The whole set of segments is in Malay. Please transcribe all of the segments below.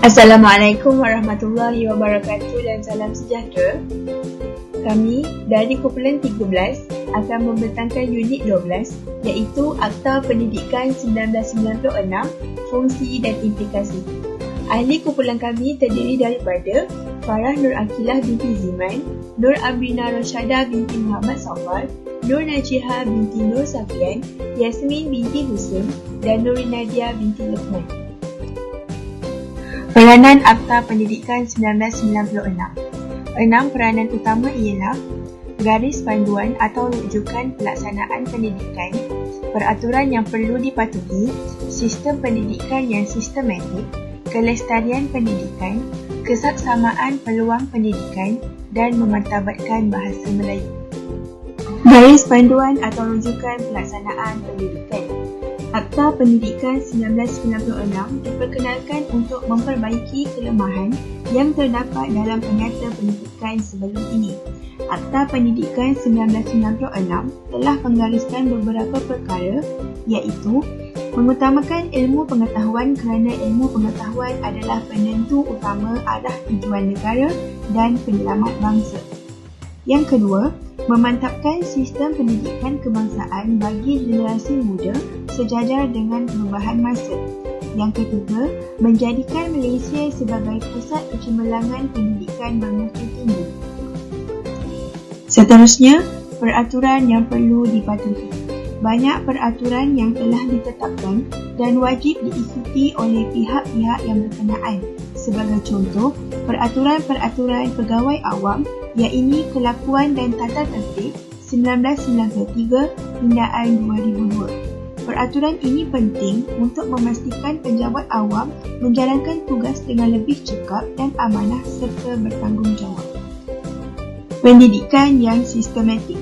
Assalamualaikum warahmatullahi wabarakatuh dan salam sejahtera. Kami dari kumpulan 13 akan membentangkan unit 12 iaitu Akta Pendidikan 1996, Fungsi dan Implikasi. Ahli kumpulan kami terdiri daripada Farah Nur Akilah binti Ziman, Nur Abrina Rosyada binti Muhammad Safar, Nur Najihah binti Nur Safian, Yasmin binti Husin dan Nur Nadia binti Luqman. Peranan Akta Pendidikan 1996. 6 peranan utama ialah garis panduan atau rujukan pelaksanaan pendidikan, peraturan yang perlu dipatuhi, sistem pendidikan yang sistematik, kelestarian pendidikan, kesaksamaan peluang pendidikan dan memartabatkan bahasa Melayu. Garis panduan atau rujukan pelaksanaan pendidikan. Akta Pendidikan 1996 diperkenalkan untuk memperbaiki kelemahan yang terdapat dalam penyata pendidikan sebelum ini. Akta Pendidikan 1996 telah menggariskan beberapa perkara iaitu mengutamakan ilmu pengetahuan kerana ilmu pengetahuan adalah penentu utama arah tujuan negara dan penyelamat bangsa. Yang kedua, memantapkan sistem pendidikan kebangsaan bagi generasi muda sejajar dengan perubahan masa. Yang ketiga, menjadikan Malaysia sebagai pusat kecemerlangan pendidikan bermutu tinggi. Seterusnya, peraturan yang perlu dipatuhi. Banyak peraturan yang telah ditetapkan dan wajib diikuti oleh pihak-pihak yang berkenaan. Sebagai contoh, peraturan-peraturan pegawai awam iaitu Kelakuan dan Tata Tertib 1993 pindaan 2002. Peraturan ini penting untuk memastikan penjabat awam menjalankan tugas dengan lebih cekap dan amanah serta bertanggungjawab. Pendidikan yang sistematik.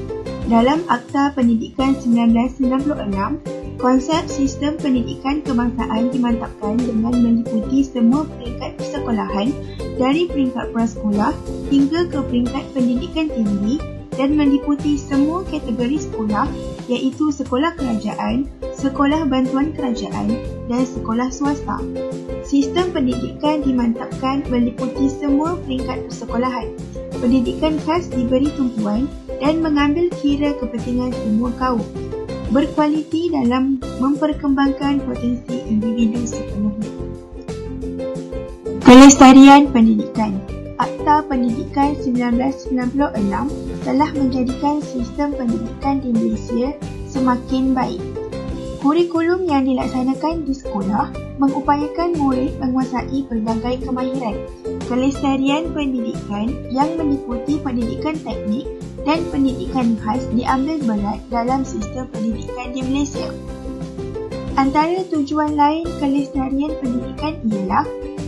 Dalam Akta Pendidikan 1996, konsep sistem pendidikan kebangsaan dimantapkan dengan meliputi semua peringkat persekolahan dari peringkat prasekolah hingga ke peringkat pendidikan tinggi dan meliputi semua kategori sekolah iaitu sekolah kerajaan, sekolah bantuan kerajaan dan sekolah swasta. Sistem pendidikan dimantapkan meliputi semua peringkat persekolahan. Pendidikan khas diberi tumpuan dan mengambil kira kepentingan semua kaum. Berkualiti dalam memperkembangkan potensi individu sepenuhnya. Kelestarian pendidikan. Akta Pendidikan 1996 telah menjadikan sistem pendidikan di Malaysia semakin baik. Kurikulum yang dilaksanakan di sekolah mengupayakan murid menguasai pelbagai kemahiran. Kelestarian pendidikan yang meliputi pendidikan teknik dan pendidikan khas diambil berat dalam sistem pendidikan di Malaysia. Antara tujuan lain kelestarian pendidikan ialah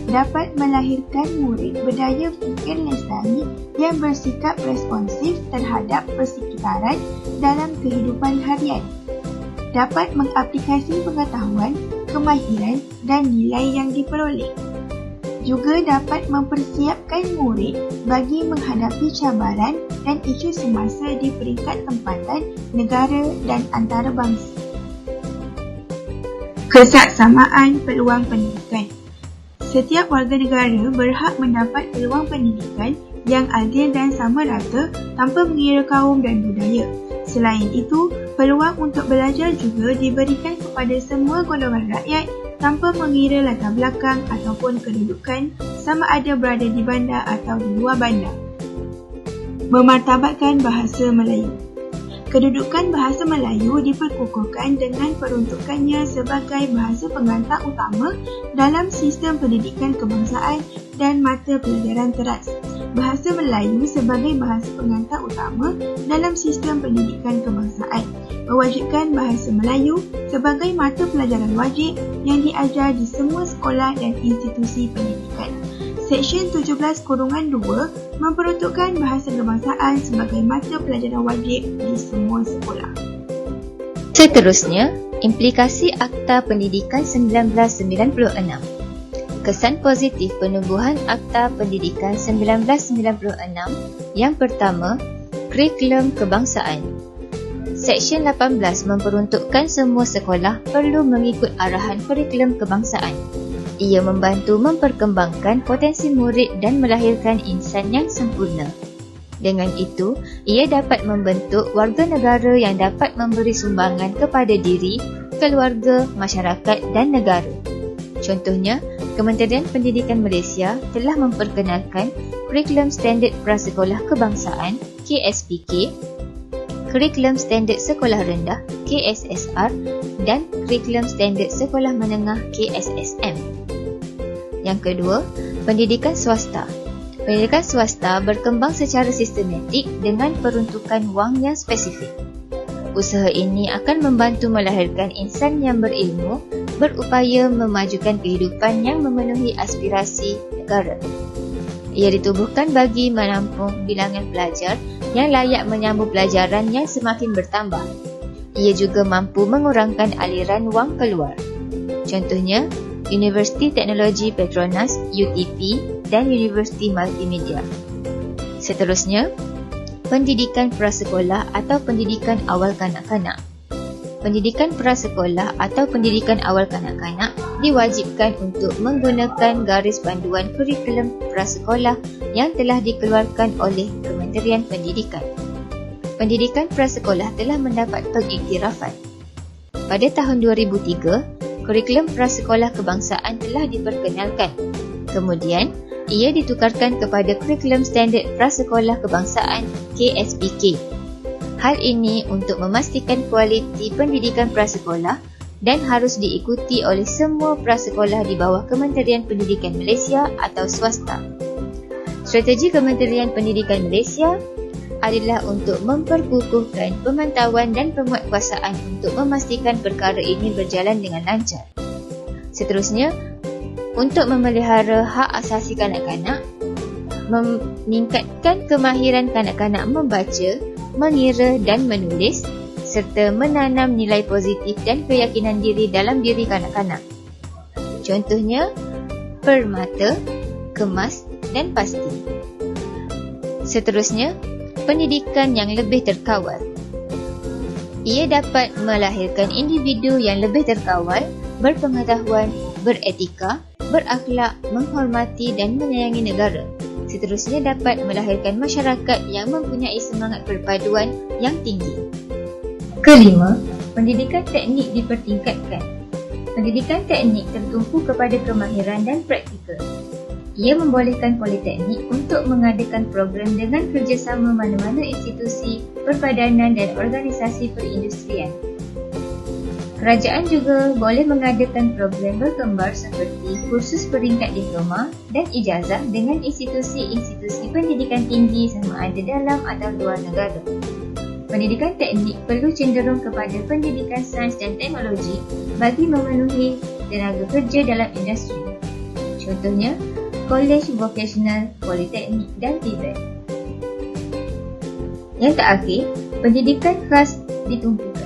dapat melahirkan murid berdaya fikir lestari yang bersikap responsif terhadap persekitaran dalam kehidupan harian, dapat mengaplikasi pengetahuan, kemahiran dan nilai yang diperoleh. Juga dapat mempersiapkan murid bagi menghadapi cabaran dan isu semasa di peringkat tempatan, negara dan antarabangsa. Kesaksamaan peluang pendidikan. Setiap warga negara berhak mendapat peluang pendidikan yang adil dan sama rata tanpa mengira kaum dan budaya. Selain itu, peluang untuk belajar juga diberikan kepada semua golongan rakyat tanpa mengira latar belakang ataupun kedudukan sama ada berada di bandar atau di luar bandar. Memartabatkan bahasa Melayu. Kedudukan bahasa Melayu diperkukuhkan dengan peruntukannya sebagai bahasa pengantar utama dalam sistem pendidikan kebangsaan dan mata pelajaran teras. Bahasa Melayu sebagai bahasa pengantar utama dalam sistem pendidikan kebangsaan mewajibkan bahasa Melayu sebagai mata pelajaran wajib yang diajar di semua sekolah dan institusi pendidikan. Seksyen 17(2) memperuntukkan bahasa kebangsaan sebagai mata pelajaran wajib di semua sekolah. Seterusnya, implikasi Akta Pendidikan 1996. Kesan positif penubuhan Akta Pendidikan 1996. Yang pertama, kurikulum kebangsaan. Seksyen 18 memperuntukkan semua sekolah perlu mengikut arahan kurikulum kebangsaan. Ia membantu memperkembangkan potensi murid dan melahirkan insan yang sempurna. Dengan itu, ia dapat membentuk warga negara yang dapat memberi sumbangan kepada diri, keluarga, masyarakat dan negara. Contohnya, Kementerian Pendidikan Malaysia telah memperkenalkan Kurikulum Standard Prasekolah Kebangsaan (KSPK), Kurikulum Standard Sekolah Rendah (KSSR) dan Kurikulum Standard Sekolah Menengah (KSSM). Yang kedua, pendidikan swasta. Pendidikan swasta berkembang secara sistematik dengan peruntukan wang yang spesifik. Usaha ini akan membantu melahirkan insan yang berilmu, berupaya memajukan kehidupan yang memenuhi aspirasi negara. Ia ditubuhkan bagi menampung bilangan pelajar yang layak menyambung pelajaran yang semakin bertambah. Ia juga mampu mengurangkan aliran wang keluar. Contohnya, Universiti Teknologi Petronas (UTP) dan Universiti Multimedia. Seterusnya, pendidikan prasekolah atau pendidikan awal kanak-kanak. Pendidikan prasekolah atau pendidikan awal kanak-kanak diwajibkan untuk menggunakan garis panduan kurikulum prasekolah yang telah dikeluarkan oleh Kementerian Pendidikan. Pendidikan prasekolah telah mendapat pengiktirafan. Pada tahun 2003, kurikulum prasekolah kebangsaan telah diperkenalkan. Kemudian, ia ditukarkan kepada Kurikulum Standard Prasekolah Kebangsaan (KSPK). Hal ini untuk memastikan kualiti pendidikan prasekolah dan harus diikuti oleh semua prasekolah di bawah Kementerian Pendidikan Malaysia atau swasta. Strategi Kementerian Pendidikan Malaysia adalah untuk memperkukuhkan pemantauan dan penguatkuasaan untuk memastikan perkara ini berjalan dengan lancar. Seterusnya, untuk memelihara hak asasi kanak-kanak, meningkatkan kemahiran kanak-kanak membaca, mengira dan menulis, serta menanam nilai positif dan keyakinan diri dalam diri kanak-kanak. Contohnya, permata, kemas dan pasti. Seterusnya, pendidikan yang lebih terkawal. Ia dapat melahirkan individu yang lebih terkawal, berpengetahuan, beretika, berakhlak, menghormati dan menyayangi negara. Seterusnya dapat melahirkan masyarakat yang mempunyai semangat perpaduan yang tinggi. Kelima, pendidikan teknik dipertingkatkan. Pendidikan teknik tertumpu kepada kemahiran dan praktikal. Ia membolehkan politeknik untuk mengadakan program dengan kerjasama mana-mana institusi, perpadanan dan organisasi perindustrian. Kerajaan juga boleh mengadakan program berkembar seperti kursus peringkat diploma dan ijazah dengan institusi-institusi pendidikan tinggi sama ada dalam atau luar negara. Pendidikan teknik perlu cenderung kepada pendidikan sains dan teknologi bagi memenuhi tenaga kerja dalam industri. Contohnya, Kolej Vokasional, Politeknik dan TVET. Yang terakhir, pendidikan khas ditumpukan.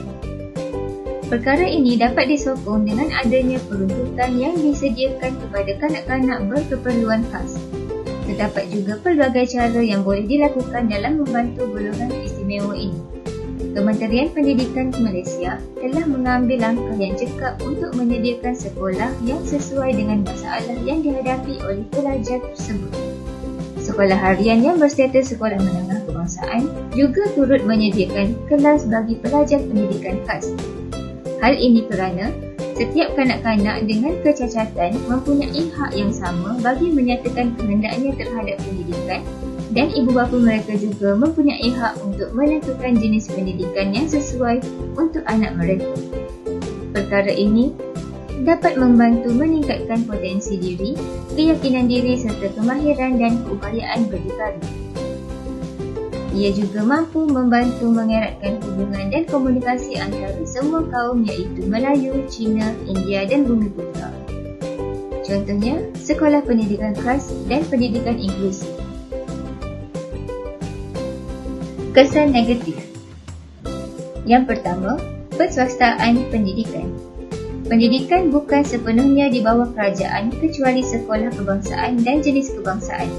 Perkara ini dapat disokong dengan adanya peruntukan yang disediakan kepada kanak-kanak berkeperluan khas. Terdapat juga pelbagai cara yang boleh dilakukan dalam membantu golongan istimewa ini. Kementerian Pendidikan Malaysia telah mengambil langkah yang cekap untuk menyediakan sekolah yang sesuai dengan masalah yang dihadapi oleh pelajar tersebut. Sekolah harian yang berstatus sekolah menengah kebangsaan juga turut menyediakan kelas bagi pelajar pendidikan khas. Hal ini kerana setiap kanak-kanak dengan kecacatan mempunyai hak yang sama bagi menyatakan kehendaknya terhadap pendidikan dan ibu bapa mereka juga mempunyai hak untuk menentukan jenis pendidikan yang sesuai untuk anak mereka. Perkara ini dapat membantu meningkatkan potensi diri, keyakinan diri serta kemahiran dan keupayaan berdikari. Ia juga mampu membantu mengeratkan hubungan dan komunikasi antara semua kaum iaitu Melayu, Cina, India dan Bumiputra. Contohnya, sekolah pendidikan khas dan pendidikan inklusif. Kesan negatif. Yang pertama, perswastaan pendidikan. Pendidikan bukan sepenuhnya di bawah kerajaan kecuali sekolah kebangsaan dan jenis kebangsaan.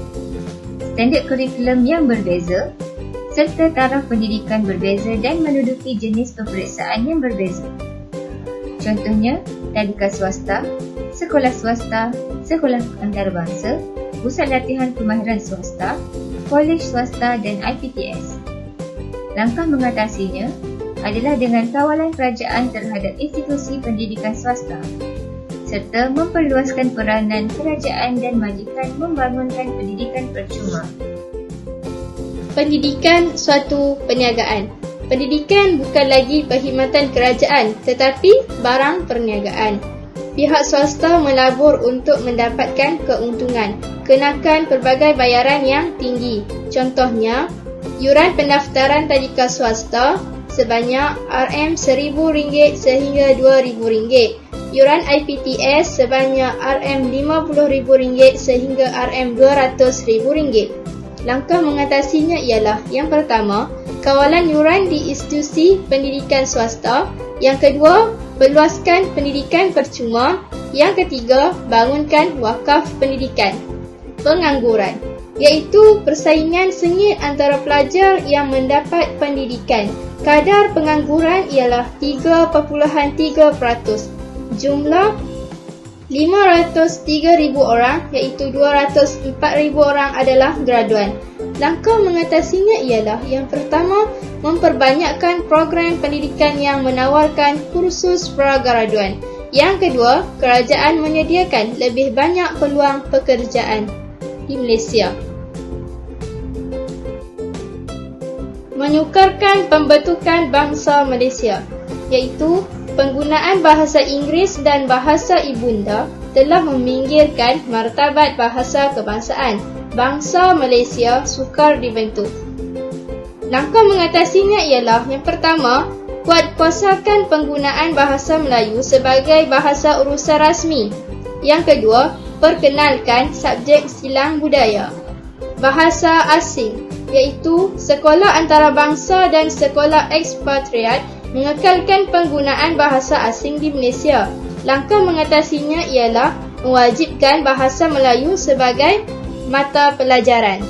Standard kurikulum yang berbeza serta taraf pendidikan berbeza dan menduduki jenis peperiksaan yang berbeza. Contohnya, tadika swasta, sekolah swasta, sekolah antarabangsa, pusat latihan kemahiran swasta, kolej swasta dan IPTS. Langkah mengatasinya adalah dengan kawalan kerajaan terhadap institusi pendidikan swasta serta memperluaskan peranan kerajaan dan majikan membangunkan pendidikan percuma. Pendidikan suatu perniagaan. Pendidikan bukan lagi perkhidmatan kerajaan tetapi barang perniagaan. Pihak swasta melabur untuk mendapatkan keuntungan, kenakan pelbagai bayaran yang tinggi. Contohnya, yuran pendaftaran tadika swasta sebanyak RM1,000 sehingga RM2,000. Yuran IPTS sebanyak RM50,000 sehingga RM200,000. Langkah mengatasinya ialah yang pertama, kawalan yuran di institusi pendidikan swasta. Yang kedua, perluaskan pendidikan percuma. Yang ketiga, bangunkan wakaf pendidikan. Pengangguran, iaitu persaingan sengit antara pelajar yang mendapat pendidikan. Kadar pengangguran ialah 3.3%. Jumlah 503,000 orang, iaitu 204,000 orang adalah graduan. Langkah mengatasinya ialah yang pertama, memperbanyakkan program pendidikan yang menawarkan kursus pragraduan. Yang kedua, kerajaan menyediakan lebih banyak peluang pekerjaan di Malaysia. Menyukarkan pembentukan bangsa Malaysia, iaitu penggunaan bahasa Inggeris dan bahasa ibunda telah meminggirkan martabat bahasa kebangsaan. Bangsa Malaysia sukar dibentuk. Langkah mengatasinya ialah yang pertama, kuatkuasakan penggunaan bahasa Melayu sebagai bahasa urusan rasmi. Yang kedua, perkenalkan subjek silang budaya. Bahasa asing, iaitu sekolah antarabangsa dan sekolah ekspatriat mengekalkan penggunaan bahasa asing di Malaysia. Langkah mengatasinya ialah mewajibkan bahasa Melayu sebagai mata pelajaran.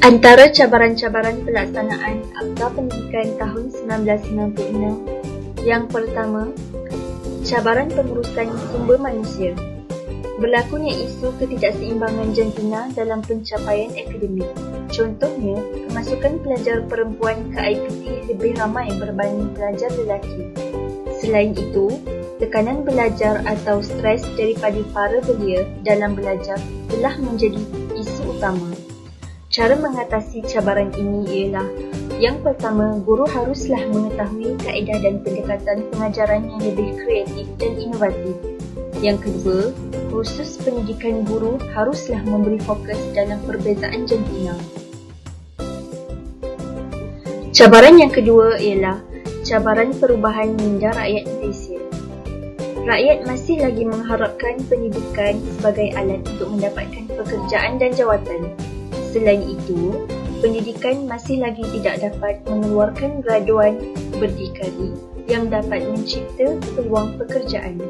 Antara cabaran-cabaran pelaksanaan Akta Pendidikan tahun 1996, yang pertama, cabaran pengurusan sumber manusia. Berlakunya isu ketidakseimbangan jantina dalam pencapaian akademik. Contohnya, kemasukan pelajar perempuan ke IPT lebih ramai berbanding pelajar lelaki. Selain itu, tekanan belajar atau stres daripada para belia dalam belajar telah menjadi isu utama. Cara mengatasi cabaran ini ialah yang pertama, guru haruslah mengetahui kaedah dan pendekatan pengajaran yang lebih kreatif dan inovatif. Yang kedua, kursus pendidikan guru haruslah memberi fokus dalam perbezaan jantina. Cabaran yang kedua ialah cabaran perubahan minda rakyat Malaysia. Rakyat masih lagi mengharapkan pendidikan sebagai alat untuk mendapatkan pekerjaan dan jawatan. Selain itu, pendidikan masih lagi tidak dapat mengeluarkan graduan berdikari yang dapat mencipta peluang pekerjaan.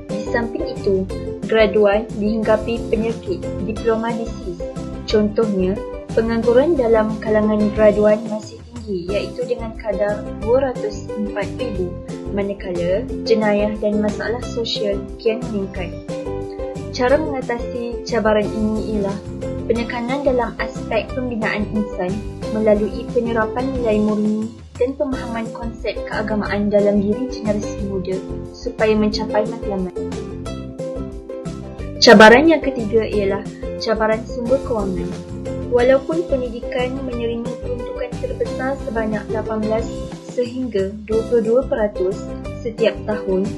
Di samping itu, graduan dihinggapi penyakit diploma disease. Contohnya, pengangguran dalam kalangan graduan masih tinggi, iaitu dengan kadar 204,000, manakala jenayah dan masalah sosial kian meningkat. Cara mengatasi cabaran ini ialah penekanan dalam aspek pembinaan insan melalui penyerapan nilai murni dan pemahaman konsep keagamaan dalam diri generasi muda supaya mencapai matlamat. Cabaran yang ketiga ialah cabaran sumber kewangan. Walaupun pendidikan menerima peruntukan terbesar sebanyak 18 sehingga 22% setiap tahun,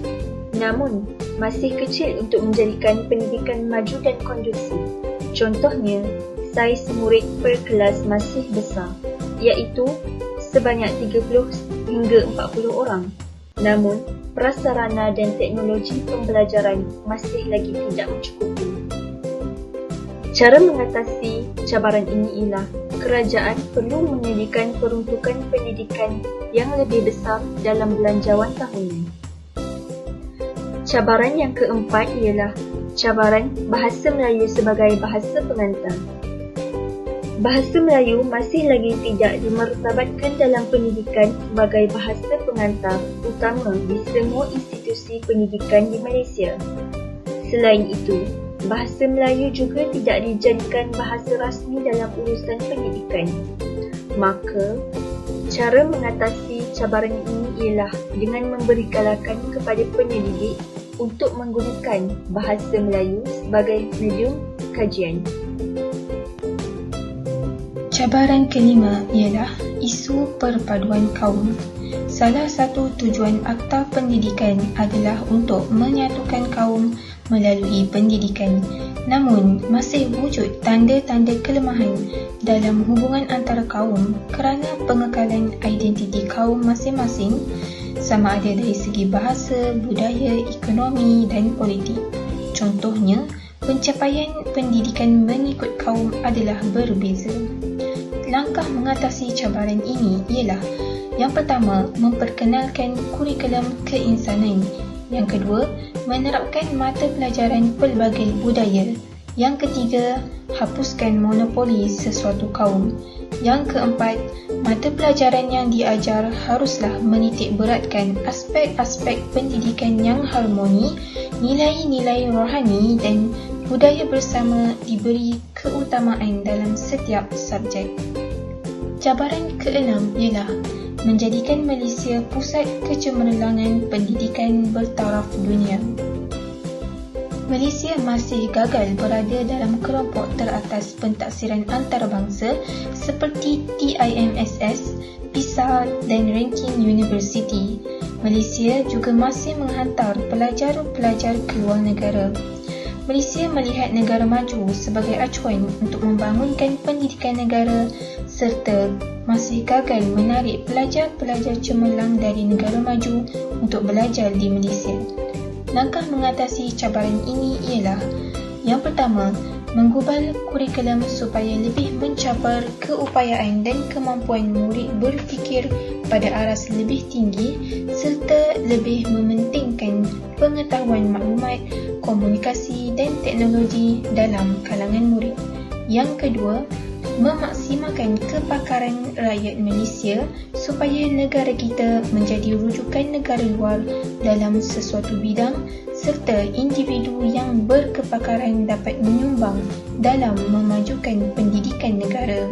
namun masih kecil untuk menjadikan pendidikan maju dan kondusif. Contohnya, saiz murid per kelas masih besar, iaitu sebanyak 30 hingga 40 orang. Namun, prasarana dan teknologi pembelajaran masih lagi tidak mencukupi. Cara mengatasi cabaran ini ialah kerajaan perlu menyediakan peruntukan pendidikan yang lebih besar dalam belanjawan tahunan. Cabaran yang keempat ialah cabaran bahasa Melayu sebagai bahasa pengantar. Bahasa Melayu masih lagi tidak dimartabatkan dalam pendidikan sebagai bahasa pengantar, utama di semua institusi institusi pendidikan di Malaysia. Selain itu, bahasa Melayu juga tidak dijadikan bahasa rasmi dalam urusan pendidikan. Maka, cara mengatasi cabaran ini ialah dengan memberi galakan kepada penyelidik untuk menggunakan bahasa Melayu sebagai medium kajian. Cabaran kelima ialah isu perpaduan kaum. Salah satu tujuan Akta Pendidikan adalah untuk menyatukan kaum melalui pendidikan. Namun, masih wujud tanda-tanda kelemahan dalam hubungan antara kaum kerana pengekalan identiti kaum masing-masing, sama ada dari segi bahasa, budaya, ekonomi dan politik. Contohnya, pencapaian pendidikan mengikut kaum adalah berbeza. Langkah mengatasi cabaran ini ialah: yang pertama, memperkenalkan kurikulum keinsanan. Yang kedua, menerapkan mata pelajaran pelbagai budaya. Yang ketiga, hapuskan monopoli sesuatu kaum. Yang keempat, mata pelajaran yang diajar haruslah menitik beratkan aspek-aspek pendidikan yang harmoni, nilai-nilai rohani dan budaya bersama diberi keutamaan dalam setiap subjek. Cabaran keenam ialah menjadikan Malaysia pusat kecemerlangan pendidikan bertaraf dunia. Malaysia masih gagal berada dalam kelompok teratas pentaksiran antarabangsa seperti TIMSS, PISA dan ranking universiti. Malaysia juga masih menghantar pelajar-pelajar keluar negara. Malaysia melihat negara maju sebagai acuan untuk membangunkan pendidikan negara serta masih gagal menarik pelajar-pelajar cemerlang dari negara maju untuk belajar di Malaysia. Langkah mengatasi cabaran ini ialah: yang pertama, menggubal kurikulum supaya lebih mencabar keupayaan dan kemampuan murid berfikir pada aras lebih tinggi serta lebih mementingkan pengetahuan maklumat, komunikasi dan teknologi dalam kalangan murid. Yang kedua, memaksimalkan kepakaran rakyat Malaysia supaya negara kita menjadi rujukan negara luar dalam sesuatu bidang serta individu yang berkepakaran dapat menyumbang dalam memajukan pendidikan negara.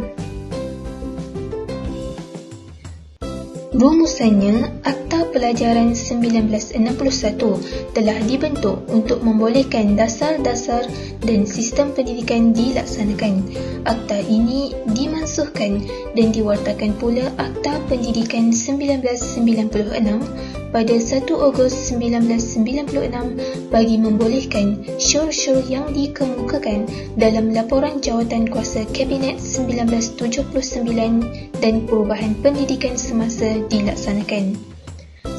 Rumusannya, Akta Pelajaran 1961 telah dibentuk untuk membolehkan dasar-dasar dan sistem pendidikan dilaksanakan. Akta ini dimansuhkan dan diwartakan pula Akta Pendidikan 1996 pada 1 Ogos 1996 bagi membolehkan syur-syur yang dikemukakan dalam Laporan Jawatan Kuasa Kabinet 1979 dan perubahan pendidikan semasa dilaksanakan.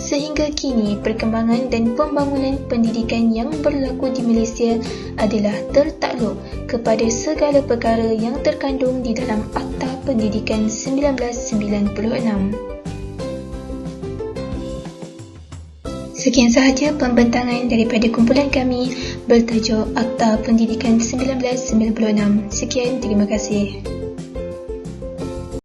Sehingga kini, perkembangan dan pembangunan pendidikan yang berlaku di Malaysia adalah tertakluk kepada segala perkara yang terkandung di dalam Akta Pendidikan 1996. Sekian sahaja pembentangan daripada kumpulan kami bertajuk Akta Pendidikan 1996. Sekian, terima kasih.